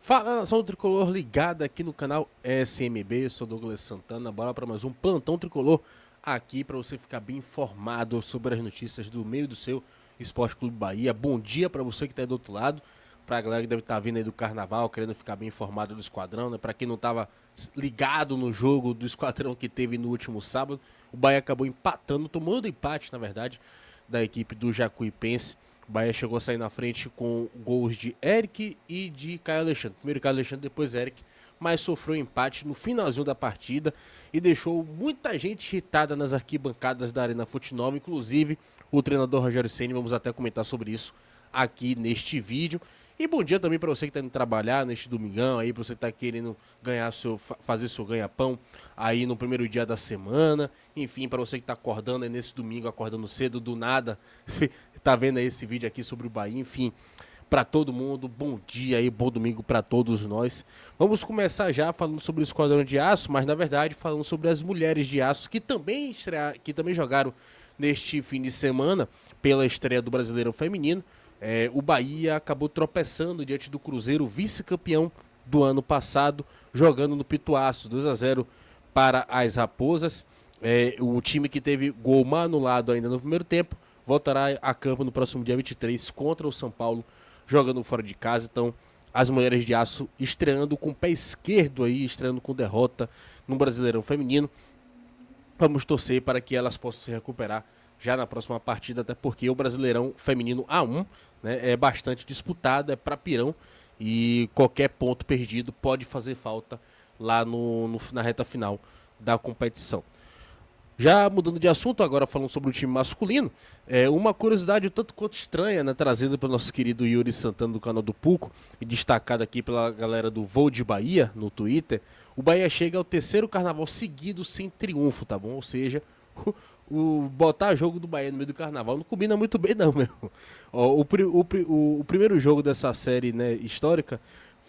Fala, nação tricolor ligada aqui no canal SMB, eu sou Douglas Santana, bora para mais um plantão tricolor aqui para você ficar bem informado sobre as notícias do meio do seu Esporte Clube Bahia. Bom dia para você que está aí do outro lado, para a galera que deve estar vindo aí do Carnaval, querendo ficar bem informado do Esquadrão, né? Para quem não estava ligado no jogo do Esquadrão que teve no último sábado, o Bahia acabou empatando, tomando empate, na verdade, da equipe do Jacuipense. O Bahia chegou a sair na frente com gols de Eric e de Caio Alexandre. Primeiro Caio Alexandre, depois Eric, mas sofreu empate no finalzinho da partida e deixou muita gente irritada nas arquibancadas da Arena Fonte Nova, inclusive o treinador Rogério Ceni. Vamos até comentar sobre isso aqui neste vídeo. E bom dia também para você que está indo trabalhar neste domingão aí, para você que está querendo fazer seu ganha-pão aí no primeiro dia da semana. Enfim, para você que está acordando aí nesse domingo, acordando cedo do nada, tá vendo aí esse vídeo aqui sobre o Bahia. Enfim, para todo mundo, bom dia aí, bom domingo para todos nós. Vamos começar já falando sobre o Esquadrão de Aço, mas na verdade falando sobre as Mulheres de Aço que também jogaram neste fim de semana pela estreia do Brasileirão Feminino. O Bahia acabou tropeçando diante do Cruzeiro, vice-campeão do ano passado, jogando no Pituaço, 2-0 para as Raposas. O time que teve gol anulado ainda no primeiro tempo voltará a campo no próximo dia 23 contra o São Paulo, jogando fora de casa. Então, as Mulheres de Aço estreando com o pé esquerdo aí, estreando com derrota no Brasileirão Feminino. Vamos torcer para que elas possam se recuperar já na próxima partida, até porque o Brasileirão Feminino A1, né, é bastante disputado, é para pirão, e qualquer ponto perdido pode fazer falta lá na reta final da competição. Já mudando de assunto, agora falando sobre o time masculino, uma curiosidade um tanto quanto estranha, né, trazida pelo nosso querido Yuri Santana do canal do Puco e destacada aqui pela galera do Voo de Bahia no Twitter. O Bahia chega ao terceiro carnaval seguido sem triunfo, tá bom? Ou seja, o botar jogo do Bahia no meio do carnaval não combina muito bem não, meu. O primeiro jogo dessa série, né, histórica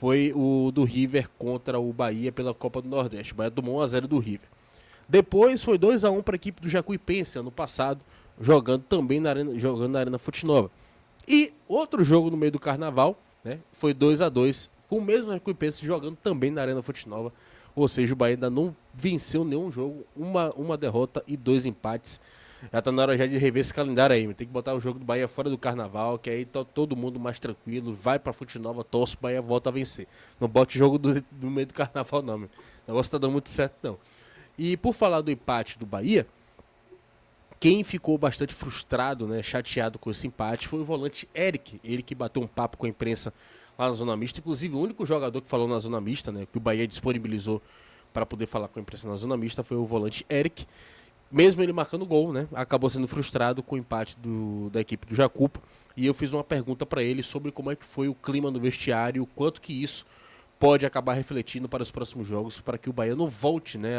foi o do River contra o Bahia pela Copa do Nordeste. O Bahia tomou 1-0 do River. Depois foi 2-1 para a equipe do Jacuipense ano passado, jogando também na Arena Fonte Nova. E outro jogo no meio do carnaval, né, foi 2-2, com o mesmo Jacuipense jogando também na Arena Fonte Nova. Ou seja, o Bahia ainda não venceu nenhum jogo, uma derrota e 2 empates. Já tá na hora já de rever esse calendário aí, tem que botar o jogo do Bahia fora do carnaval, que aí tá todo mundo mais tranquilo, vai pra Fonte Nova, torce, o Bahia volta a vencer. Não bote o jogo do meio do carnaval não, meu. O negócio tá dando muito certo não. E por falar do empate do Bahia, quem ficou bastante frustrado, né, chateado com esse empate foi o volante Eric. Ele que bateu um papo com a imprensa lá na Zona Mista. Inclusive, o único jogador que falou na Zona Mista, né, que o Bahia disponibilizou para poder falar com a imprensa na Zona Mista, foi o volante Eric. Mesmo ele marcando gol, né, acabou sendo frustrado com o empate da equipe do Jacupa. E eu fiz uma pergunta para ele sobre como é que foi o clima no vestiário, o quanto que isso pode acabar refletindo para os próximos jogos, para que o Bahia não volte, né,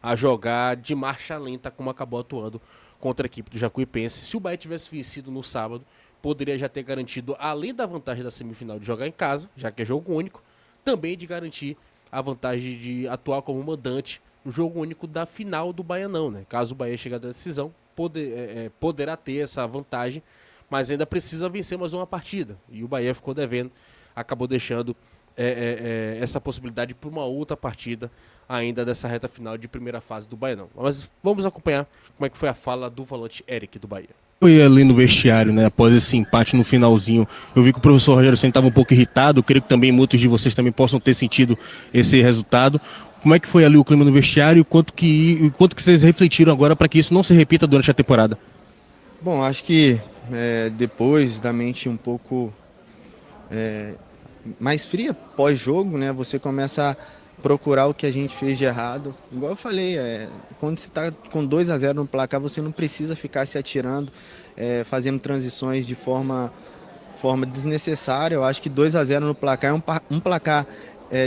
a jogar de marcha lenta como acabou atuando contra a equipe do Jacuipense. Se o Bahia tivesse vencido no sábado, poderia já ter garantido, além da vantagem da semifinal de jogar em casa, já que é jogo único, também de garantir a vantagem de atuar como mandante no jogo único da final do Baianão, né? Caso o Bahia chegue à decisão, poderá ter essa vantagem, mas ainda precisa vencer mais uma partida. E o Bahia ficou devendo, acabou deixando essa possibilidade para uma outra partida ainda dessa reta final de primeira fase do Baianão. Mas vamos acompanhar como é que foi a fala do volante Eric do Bahia. Foi ali no vestiário, né, após esse empate no finalzinho. Eu vi que o professor Rogério Ceni estava um pouco irritado, creio que também muitos de vocês também possam ter sentido esse resultado. Como é que foi ali o clima no vestiário e quanto que vocês refletiram agora para que isso não se repita durante a temporada? Bom, acho que depois da mente um pouco mais fria pós-jogo, né? Você começa a procurar o que a gente fez de errado. Igual eu falei, quando você está com 2-0 no placar, você não precisa ficar se atirando, fazendo transições de forma desnecessária. Eu acho que 2-0 no placar é um placar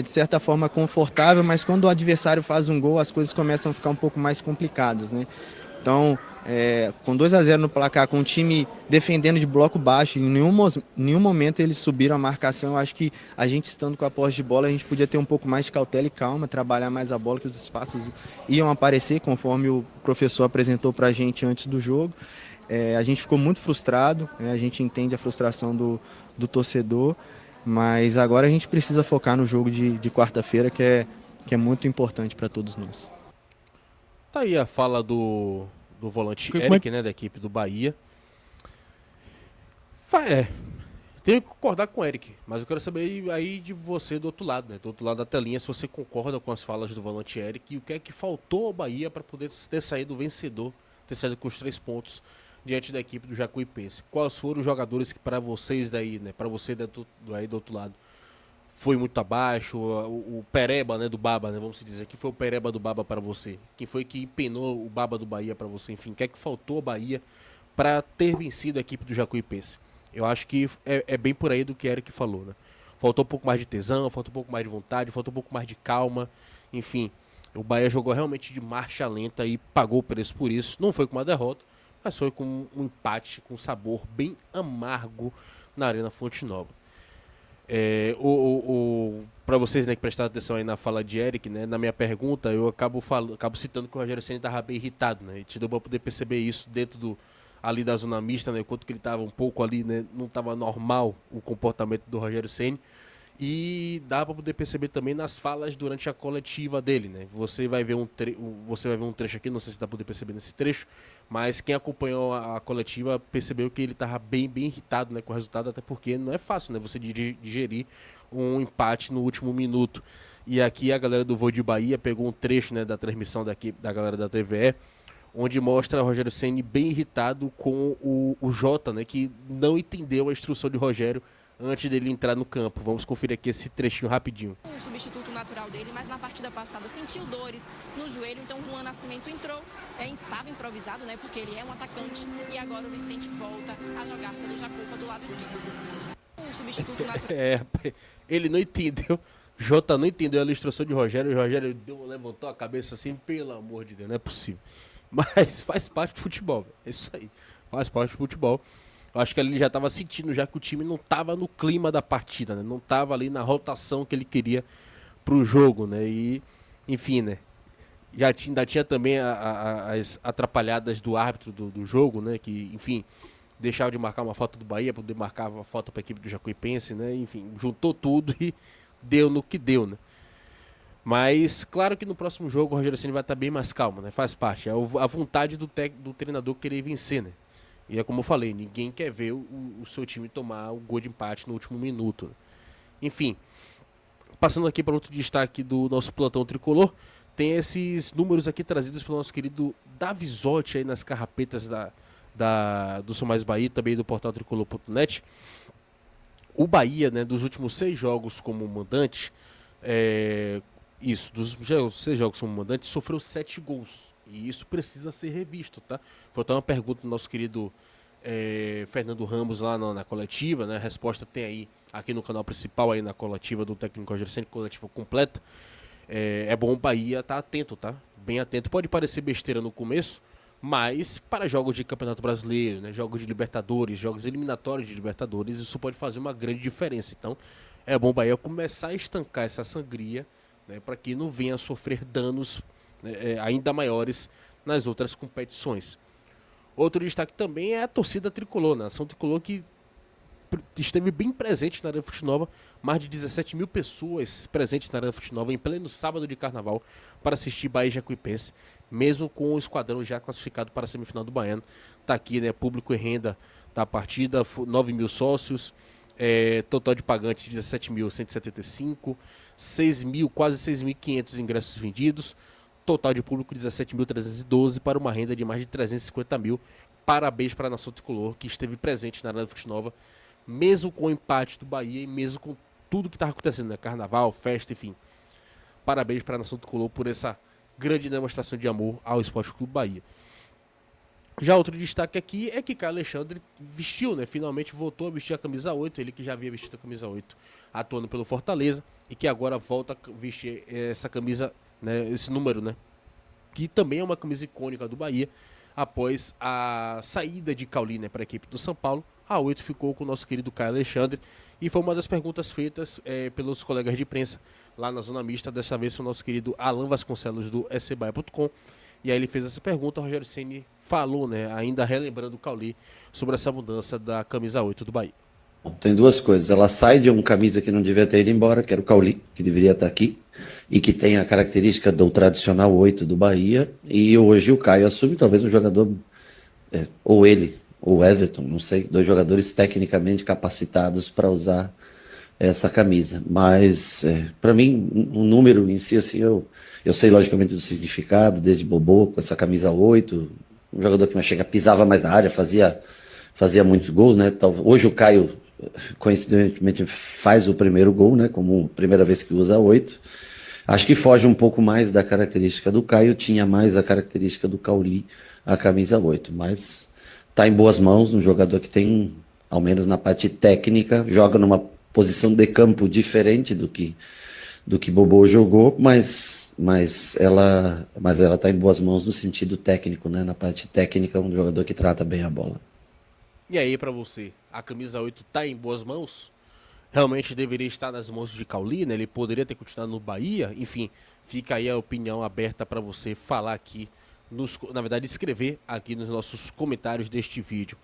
de certa forma confortável, mas quando o adversário faz um gol, as coisas começam a ficar um pouco mais complicadas, né? Então, com 2-0 no placar, com o time defendendo de bloco baixo, em nenhum momento eles subiram a marcação. Eu acho que a gente estando com a posse de bola, a gente podia ter um pouco mais de cautela e calma, trabalhar mais a bola, que os espaços iam aparecer, conforme o professor apresentou para a gente antes do jogo. A gente ficou muito frustrado, a gente entende a frustração do torcedor. Mas agora a gente precisa focar no jogo de quarta-feira, que é muito importante para todos nós. Tá aí a fala do volante Como é Eric, né, da equipe do Bahia. Tenho que concordar com o Eric, mas eu quero saber aí de você do outro lado, né? Do outro lado da telinha, se você concorda com as falas do volante Eric e o que é que faltou ao Bahia para poder ter saído vencedor, ter saído com os 3 pontos diante da equipe do Jacuipense. Quais foram os jogadores que para vocês daí, né? Para você aí do outro lado, foi muito abaixo? O Pereba, né, do Baba, né? Vamos dizer, que foi o Pereba do Baba para você? Quem foi que empenou o Baba do Bahia para você? Enfim, o que é que faltou ao Bahia para ter vencido a equipe do Jacuipense? Eu acho que é bem por aí do que Eric falou, né? Faltou um pouco mais de tesão, faltou um pouco mais de vontade, faltou um pouco mais de calma. Enfim, o Bahia jogou realmente de marcha lenta e pagou o preço por isso. Não foi com uma derrota, mas foi com um empate com sabor bem amargo na Arena Fonte Nova. Para vocês, né, que prestaram atenção aí na fala de Eric, né, na minha pergunta, eu acabo citando que o Rogério Ceni estava bem irritado, né? E te deu para poder perceber isso dentro ali da zona mista, né? Enquanto que ele estava um pouco ali, né? Não estava normal o comportamento do Rogério Ceni. E dá para poder perceber também nas falas durante a coletiva dele, né? Você vai ver um trecho aqui, não sei se dá para poder perceber nesse trecho, mas quem acompanhou a coletiva percebeu que ele estava bem irritado, né, com o resultado, até porque não é fácil, né, você digerir um empate no último minuto. E aqui a galera do Voo de Bahia pegou um trecho, né, da transmissão da galera da TVE, onde mostra o Rogério Ceni bem irritado com o Jota, né, que não entendeu a instrução de Rogério antes dele entrar no campo. Vamos conferir aqui esse trechinho rapidinho. O substituto natural dele, mas na partida passada sentiu dores no joelho, então o Juan Nascimento entrou, estava improvisado, né, porque ele é um atacante, e agora o Vicente volta a jogar pelo Jacupa do lado esquerdo. O substituto natural... Ele não entendeu, Jota não entendeu a instrução de Rogério, o Rogério levantou a cabeça assim, pelo amor de Deus, não é possível. Mas faz parte do futebol, é isso aí, faz parte do futebol. Eu acho que ele já estava sentindo já que o time não estava no clima da partida, né? Não estava ali na rotação que ele queria para o jogo, né? E, enfim, né? Ainda tinha também as atrapalhadas do árbitro do jogo, né? Que, enfim, deixava de marcar uma falta do Bahia, poder marcar uma falta para a equipe do Jacuipense, né? Enfim, juntou tudo e deu no que deu, né? Mas, claro que no próximo jogo o Rogério Ceni vai estar bem mais calmo, né? Faz parte. É a vontade do treinador querer vencer, né? E é como eu falei, ninguém quer ver o seu time tomar o gol de empate no último minuto. Enfim, passando aqui para outro destaque do nosso plantão tricolor, tem esses números aqui trazidos pelo nosso querido Davizotti aí nas carrapetas do São Mais Bahia, também do portal tricolor.net. O Bahia, né, dos últimos 6 jogos como mandante, dos 6 jogos como mandante, sofreu 7 gols. E isso precisa ser revisto, tá? Foi até uma pergunta do nosso querido Fernando Ramos lá na coletiva, né? A resposta tem aí, aqui no canal principal, aí na coletiva do técnico Rogério Ceni, coletiva completa. É bom o Bahia estar atento, tá? Bem atento. Pode parecer besteira no começo, mas para jogos de Campeonato Brasileiro, né? Jogos de Libertadores, jogos eliminatórios de Libertadores, isso pode fazer uma grande diferença. Então, é bom o Bahia começar a estancar essa sangria, né? Para que não venha a sofrer danos ainda maiores nas outras competições. Outro destaque também é a torcida tricolor, né? A ação tricolor que esteve bem presente na Arena Fonte Nova, mais de 17 mil pessoas presentes na Arena Fonte Nova em pleno sábado de carnaval para assistir Bahia e Jacuipense, mesmo com o esquadrão já classificado para a semifinal do Baiano. Tá aqui, né, público e renda da partida, 9 mil sócios, total de pagantes 17.175, quase 6.500 ingressos vendidos, total de público 17.312 para uma renda de mais de 350 mil. Parabéns para a nação tricolor que esteve presente na Arena Fonte Nova, mesmo com o empate do Bahia e mesmo com tudo que estava acontecendo, né? Carnaval, festa, enfim. Parabéns para a nação tricolor por essa grande demonstração de amor ao Esporte Clube Bahia. Já outro destaque aqui é que Caio Alexandre vestiu, né? Finalmente voltou a vestir a camisa 8, ele que já havia vestido a camisa 8 atuando pelo Fortaleza e que agora volta a vestir essa camisa, né, esse número, né, que também é uma camisa icônica do Bahia. Após a saída de Cauli, né, para a equipe do São Paulo, a 8 ficou com o nosso querido Caio Alexandre e foi uma das perguntas feitas pelos colegas de imprensa lá na zona mista, dessa vez foi o nosso querido Alan Vasconcelos do scbaia.com. E aí ele fez essa pergunta, o Rogério Ceni falou, né, ainda relembrando o Cauli, sobre essa mudança da camisa 8 do Bahia. Bom, tem duas coisas. Ela sai de um camisa que não devia ter ido embora, que era o Cauli, que deveria estar aqui, e que tem a característica do tradicional 8 do Bahia. E hoje o Caio assume talvez um jogador, ou ele, ou o Everton, não sei, dois jogadores tecnicamente capacitados para usar essa camisa. Mas, para mim, um número em si, assim, eu sei logicamente do significado, desde Bobô, com essa camisa 8, um jogador que mais chega, pisava mais na área, fazia muitos gols, né? Hoje o Caio, coincidentemente, faz o primeiro gol, né? Como primeira vez que usa 8. Acho que foge um pouco mais da característica do Caio, tinha mais a característica do Cauli, a camisa 8, mas tá em boas mãos, um jogador que tem, ao menos na parte técnica, joga numa posição de campo diferente do que Bobô jogou, mas ela tá em boas mãos no sentido técnico, né? Na parte técnica, um jogador que trata bem a bola. E aí, pra você, a camisa 8 tá em boas mãos? Realmente deveria estar nas mãos de Cauli, né? Ele poderia ter continuado no Bahia. Enfim, fica aí a opinião aberta para você falar aqui, na verdade escrever aqui nos nossos comentários deste vídeo.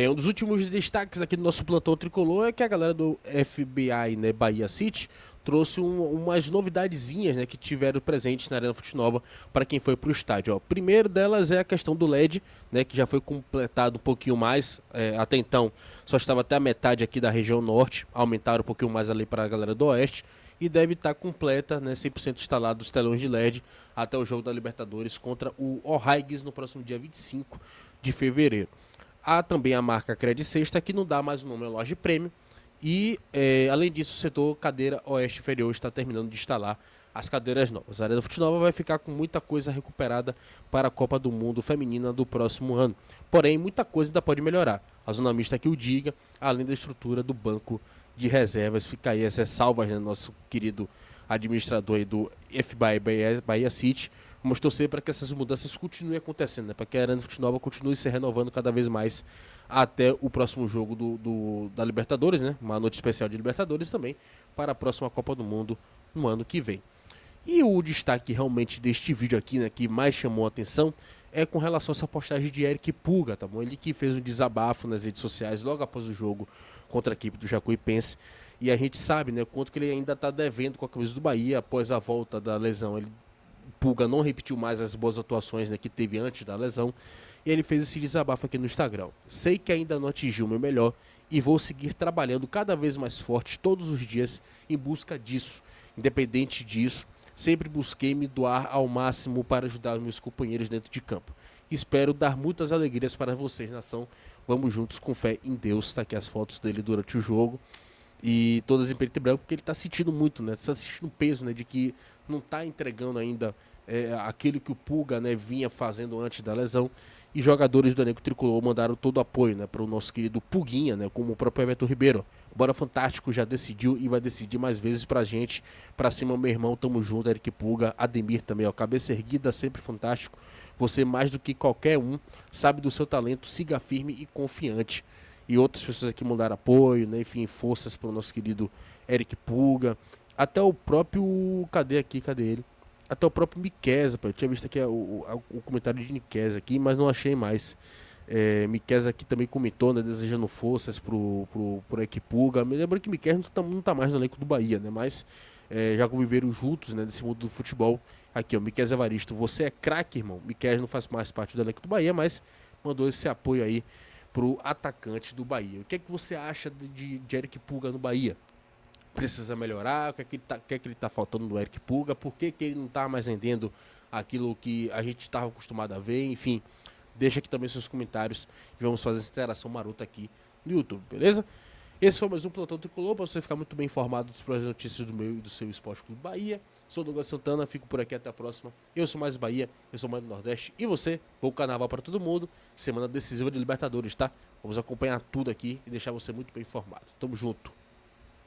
Um dos últimos destaques aqui do nosso plantão tricolor é que a galera do FBI, né, Bahia City, trouxe umas novidadezinhas, né, que tiveram presentes na Arena Fonte Nova para quem foi para o estádio. Ó. Primeiro delas é a questão do LED, né, que já foi completado um pouquinho mais. Até então só estava até a metade aqui da região norte, aumentaram um pouquinho mais ali para a galera do oeste. E deve estar completa, né, 100% instalado os telões de LED até o jogo da Libertadores contra o O'Higgins no próximo dia 25 de fevereiro. Há também a marca Cred Sexta, que não dá mais o nome à loja de prêmio. E, além disso, o setor cadeira oeste inferior está terminando de instalar as cadeiras novas. A Arena Fonte Nova vai ficar com muita coisa recuperada para a Copa do Mundo Feminina do próximo ano. Porém, muita coisa ainda pode melhorar. A zona mista que o diga, além da estrutura do banco de reservas. Fica aí essas salvas, né, nosso querido administrador aí do FBI Bahia City. Vamos torcer para que essas mudanças continuem acontecendo, né? Para que a Arena Fonte Nova continue se renovando cada vez mais até o próximo jogo da Libertadores, né? Uma noite especial de Libertadores também para a próxima Copa do Mundo no ano que vem. E o destaque realmente deste vídeo aqui, né, que mais chamou a atenção é com relação a essa postagem de Eric Pulga, tá bom? Ele que fez um desabafo nas redes sociais logo após o jogo contra a equipe do Jacuipense. E a gente sabe, né, quanto que ele ainda está devendo com a camisa do Bahia após a volta da lesão. Pulga não repetiu mais as boas atuações, né, que teve antes da lesão. E ele fez esse desabafo aqui no Instagram. Sei que ainda não atingi o meu melhor e vou seguir trabalhando cada vez mais forte todos os dias em busca disso. Independente disso, sempre busquei me doar ao máximo para ajudar meus companheiros dentro de campo. Espero dar muitas alegrias para vocês, nação. Vamos juntos com fé em Deus. Tá aqui as fotos dele durante o jogo. E todas em preto e branco, porque ele tá sentindo muito, né? Tá sentindo um peso, né? De que não tá entregando ainda aquilo que o Pulga, né, vinha fazendo antes da lesão. E jogadores do elenco tricolor mandaram todo o apoio, né, para o nosso querido Puguinha, né, como o próprio Everton Ribeiro. Bora Fantástico já decidiu e vai decidir mais vezes pra gente. Pra cima, meu irmão, tamo junto, Eric Pulga. Ademir também, ó, cabeça erguida, sempre fantástico. Você, mais do que qualquer um, sabe do seu talento, siga firme e confiante. E outras pessoas aqui mandaram apoio, né, enfim, forças pro nosso querido Eric Pulga. Até o próprio, cadê ele? Até o próprio Miqueza, eu tinha visto aqui o comentário de Miqueza aqui, mas não achei mais. Miqueza aqui também comentou, né, desejando forças pro Eric Pulga. Me lembro que Miqueza não tá mais no elenco do Bahia, né, mas já conviveram juntos, né, nesse mundo do futebol. Aqui, ó, Miqueza Evaristo, você é craque, irmão. Miqueza não faz mais parte do elenco do Bahia, mas mandou esse apoio aí pro atacante do Bahia. O que é que você acha de Eric Pulga no Bahia? Precisa melhorar? O que é que ele tá faltando do Eric Pulga? Por que ele não tá mais rendendo aquilo que a gente estava acostumado a ver? Enfim, deixa aqui também seus comentários e vamos fazer essa interação marota aqui no YouTube, beleza? Esse foi mais um Plantão Tricolor, para você ficar muito bem informado das próximas notícias do meu e do seu Esporte Clube Bahia. Sou Douglas Santana, fico por aqui, até a próxima. Eu sou mais Bahia, eu sou mais do Nordeste. E você, bom carnaval para todo mundo. Semana decisiva de Libertadores, tá? Vamos acompanhar tudo aqui e deixar você muito bem informado. Tamo junto.